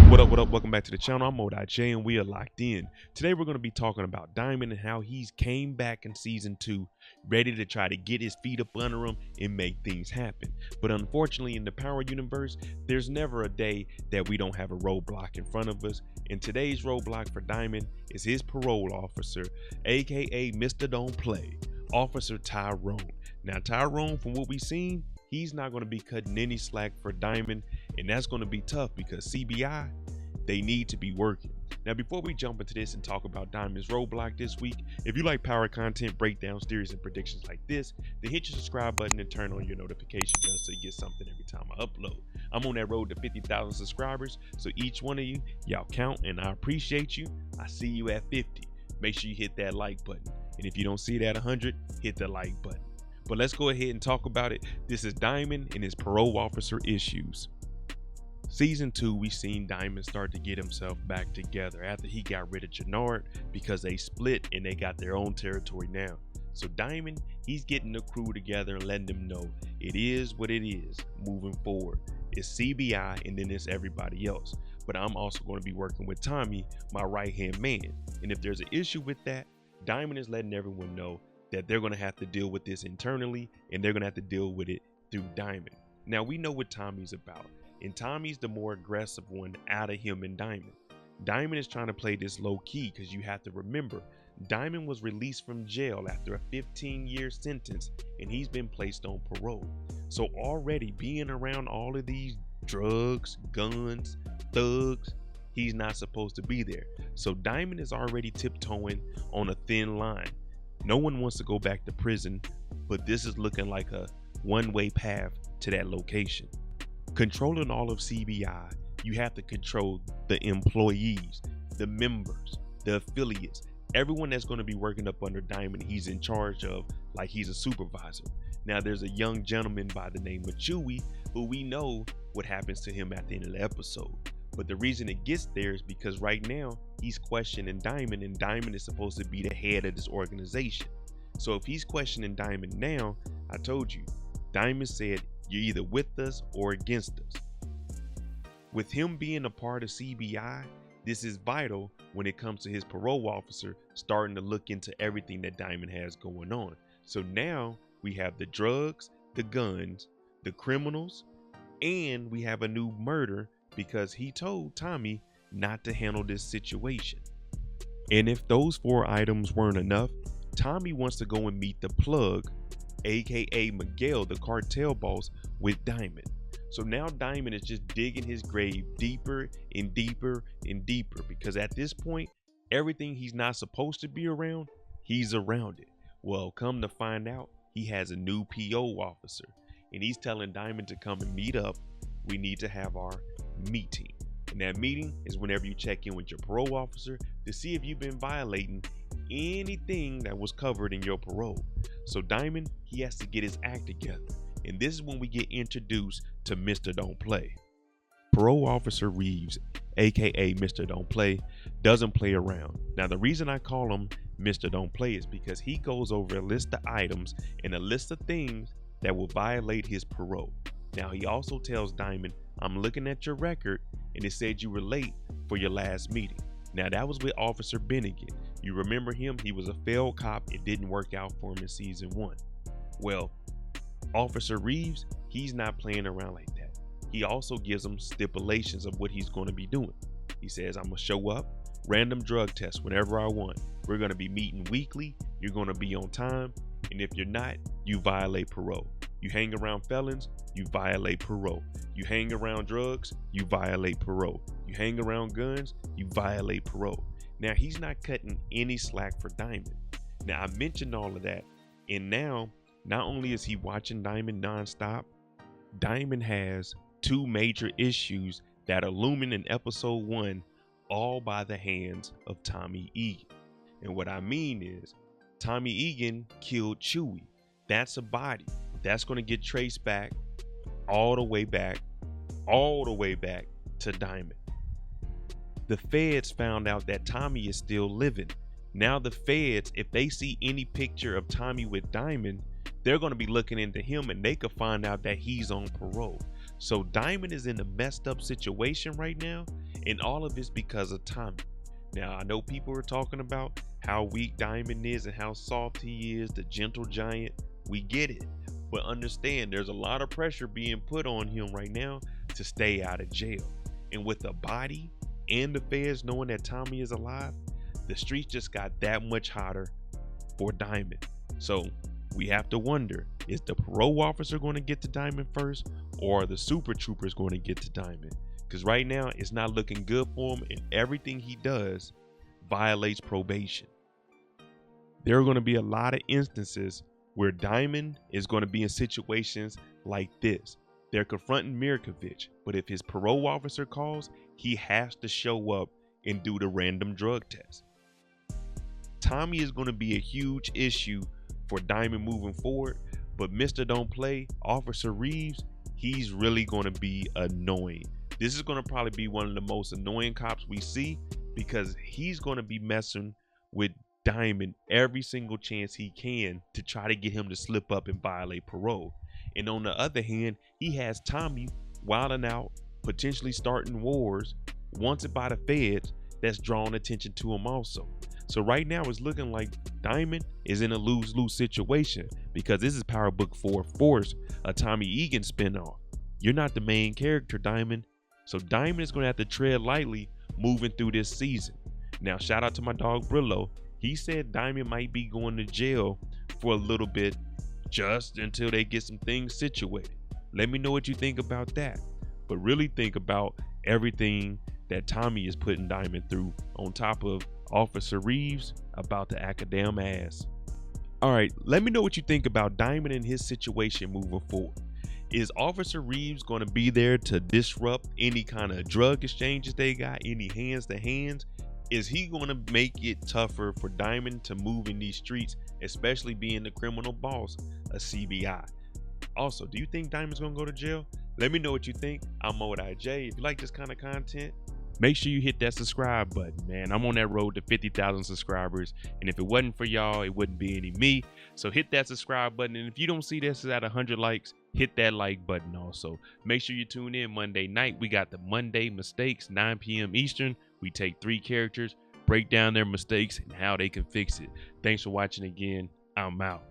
What up? Welcome back to the channel. I'm J and we are locked in. Today we're going to be talking about Diamond and how he's came back in season 2, ready to try to get his feet up under him and make things happen. But unfortunately, in the Power universe, there's never a day that we don't have a roadblock in front of us. And today's roadblock for Diamond is his parole officer, aka Mr. Don't Play, Officer Tyrone. Now Tyrone, from what we've seen, he's not going to be cutting any slack for Diamond, and that's going to be tough because CBI, they need to be working. Now, before we jump into this and talk about Diamond's roadblock this week, if you like power content, breakdowns, theories, and predictions like this, then hit your subscribe button and turn on your notification bell so you get something every time I upload. I'm on that road to 50,000 subscribers, so each one of you, y'all count, and I appreciate you. I see you at 50. Make sure you hit that like button. And if you don't see it at 100, hit the like button. But let's go ahead and talk about it. This is Diamond and his parole officer issues. Season 2, we seen Diamond start to get himself back together after he got rid of Jenard because they split and they got their own territory now. So Diamond, he's getting the crew together and letting them know it is what it is moving forward. It's CBI and then it's everybody else. But I'm also going to be working with Tommy, my right-hand man. And if there's an issue with that, Diamond is letting everyone know that they're going to have to deal with this internally and they're going to have to deal with it through Diamond. Now we know what Tommy's about. And Tommy's the more aggressive one out of him and Diamond. Diamond is trying to play this low key because you have to remember, Diamond was released from jail after a 15-year sentence and he's been placed on parole. So already being around all of these drugs, guns, thugs, he's not supposed to be there. So Diamond is already tiptoeing on a thin line. No one wants to go back to prison, but this is looking like a one-way path to that location. Controlling all of CBI, you have to control the employees, the members, the affiliates, everyone that's going to be working up under Diamond, he's in charge of like he's a supervisor. Now there's a young gentleman by the name of Chewy, who we know what happens to him at the end of the episode. But the reason it gets there is because right now he's questioning Diamond and Diamond is supposed to be the head of this organization. So if he's questioning Diamond now, I told you, Diamond said, you're either with us or against us. With him being a part of CBI, this is vital when it comes to his parole officer starting to look into everything that Diamond has going on. So now we have the drugs, the guns, the criminals, and we have a new murder because he told Tommy not to handle this situation. And if those 4 items weren't enough, Tommy wants to go and meet the plug, aka McDowell, the cartel boss, with Diamond. So now Diamond is just digging his grave deeper and deeper and deeper because at this point, everything he's not supposed to be around, he's around it. Well, come to find out, he has a new PO officer and he's telling Diamond to come and meet up. We need to have our meeting. And that meeting is whenever you check in with your parole officer to see if you've been violating anything that was covered in your parole. So Diamond, he has to get his act together. And this is when we get introduced to Mr. Don't Play. Parole Officer Reeves, aka Mr. Don't Play, doesn't play around. Now the reason I call him Mr. Don't Play is because he goes over a list of items and a list of things that will violate his parole. Now he also tells Diamond, I'm looking at your record and it said you were late for your last meeting. Now that was with Officer Bennigan. You remember him, he was a failed cop. It didn't work out for him in season 1. Well, Officer Reeves, he's not playing around like that. He also gives him stipulations of what he's going to be doing. He says, I'm going to show up, random drug tests whenever I want. We're going to be meeting weekly. You're going to be on time. And if you're not, you violate parole. You hang around felons, you violate parole. You hang around drugs, you violate parole. You hang around guns, you violate parole. Now, he's not cutting any slack for Diamond. Now, I mentioned all of that. And now, not only is he watching Diamond nonstop, Diamond has 2 major issues that are looming in episode 1, all by the hands of Tommy Egan. And what I mean is, Tommy Egan killed Chewy. That's a body. That's going to get traced back, all the way back to Diamond. The feds found out that Tommy is still living. Now the feds, if they see any picture of Tommy with Diamond, they're going to be looking into him and they could find out that he's on parole. So Diamond is in a messed up situation right now. And all of this because of Tommy. Now, I know people are talking about how weak Diamond is and how soft he is, the gentle giant. We get it. But understand there's a lot of pressure being put on him right now to stay out of jail. And with the body and the feds knowing that Tommy is alive, the streets just got that much hotter for Diamond. So we have to wonder, is the parole officer going to get to Diamond first, or are the super troopers going to get to Diamond? Because right now it's not looking good for him, and everything he does violates probation. There are going to be a lot of instances where Diamond is going to be in situations like this. They're confronting Mirkovich, but if his parole officer calls, he has to show up and do the random drug test. Tommy is going to be a huge issue for Diamond moving forward, but Mr. Don't Play, Officer Reeves, he's really going to be annoying. This is going to probably be one of the most annoying cops we see, because he's going to be messing with Diamond every single chance he can to try to get him to slip up and violate parole. And on the other hand, he has Tommy wilding out, potentially starting wars, wanted by the feds, that's drawing attention to him also. So right now it's looking like Diamond is in a lose-lose situation, because this is Power Book 4 Force, a Tommy Egan spinoff. You're not the main character, Diamond. So Diamond is going to have to tread lightly moving through this season. Now, shout out to my dog Brillo. He said Diamond might be going to jail for a little bit, just until they get some things situated. Let me know what you think about that. But really think about everything that Tommy is putting Diamond through, on top of Officer Reeves about to act a damn ass. All right, let me know what you think about Diamond and his situation moving forward. Is Officer Reeves going to be there to disrupt any kind of drug exchanges they got, any hands to hands? Is he going to make it tougher for Diamond to move in these streets, especially being the criminal boss of CBI? Also, do you think Diamond's going to go to jail? Let me know what you think. I'm ModeIJ. If you like this kind of content, make sure you hit that subscribe button, man. I'm on that road to 50,000 subscribers, and if it wasn't for y'all, it wouldn't be any me. So hit that subscribe button, and if you don't see this at 100 likes, hit that like button also. Make sure you tune in Monday night. We got the Monday Mistakes, 9 p.m. Eastern. We take 3 characters, break down their mistakes and how they can fix it. Thanks for watching again. I'm out.